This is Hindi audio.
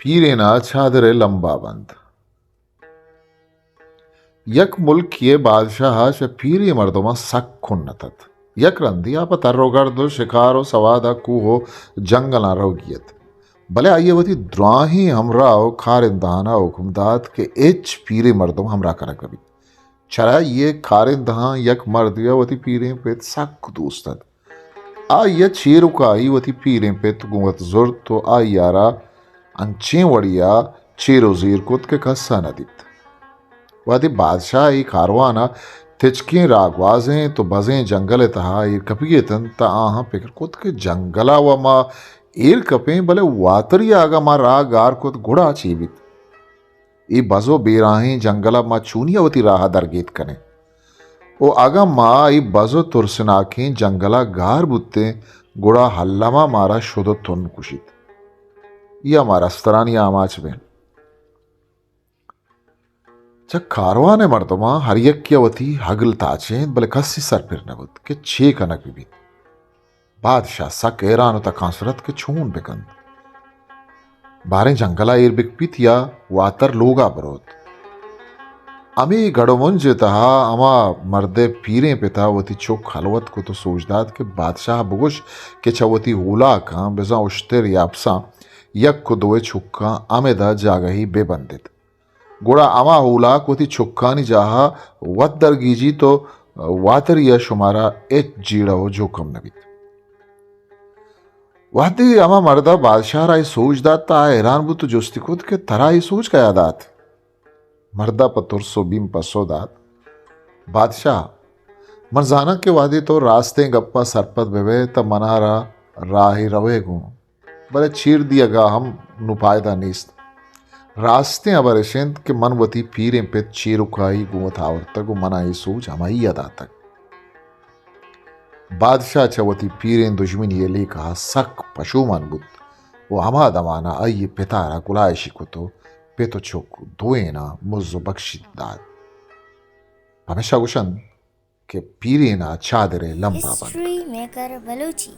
पीरेना छादरे लंबा बंद। यक मुल्क ये बादशाह श पीरे मर्दों सक खुन्नतत। यक रंदी आप तर्रोगर्दो शिकारो सवादा कूहो जंगला रोगियत। भले आइए वती द्राही हमरा खारिंदाना हुकुमदात के एच पीरे मर्दों हमरा करा कभी चरा ये खारिंदा यक मर्द या वती पीरे पे सक दोस्तत आ ये चीरु का आई वती पीरे पे गुवत जुर तो आ यारा अंचे वड़िया चीरो जीर कुत के कस्सा नदीत वादी बादशाह ई कारवाना तिचके रागवाजें तो बजें जंगल तहा ईर कपियतन ता आहा पिकर कुत के जंगला व मा ईर कपें भले वातरी आगा मा राग गार कुत गुड़ा चीबित ई बजो बेराहें जंगला मा चूनियावती राह दरगेत कने ओ आगा मा ई बजो तुरसनाखें जंगला गार बुत्ते गुड़ा हल्लामा मारा शुद्ध तुन कुशित या मारा स्तरानी आमाच में जब कारवाने मर्दमा हरियक्यवती हगल ताचे बले कस्सी सर फिर नबुत के छे कनक भी बादशाह सक एरानो तकांसरत के छून बिकंद बारे जंगला एर बिकपित या वातर लोगा बरोत अमी गड़मुंज तहा अमा मर्दे पीरे पिता वती चोक हलवत को तो सोचदात के बादशाह बुगुश के छवती हुला का बेजा उश्तिर यापसा यक को दोए छुक्का आमेदा जागही बेबंदित गोड़ा आमा हुला कोती छुक्कानी जाहा वत दरगीजी तो वातरिया शुमारा एक जीड़ा हो जोकम नबीत वादी आमा मर्दा बादशाह राय सोचदात ता हैरान बुत जोस्ती खुद के तरा ही सोच का यादात मर्दा पतुर सो बीम पसोदात बादशाह मरजाना के वादी तो रास्ते गप्पा सरपत बेवे त मनारा राही रवे गो बले चीर दिया गा हम नुपायदा नीस्त रास्ते अबरशेंत के मनवती पीरे पे चीरुकाई गुमत आवरतक मनाई सूझ हमाई अदा तक बादशाह चवती पीरें दुश्मन ये ले कहा सक पशु मनबुत वो हमा दमाना आई पितारा गुलायशी को तो पे तो चोक धोएना मुझो बख्शी दाद हमेशा गुशन के पीरे ना चादरे लंबा बंद हिस्ट्री मेकर बलूची।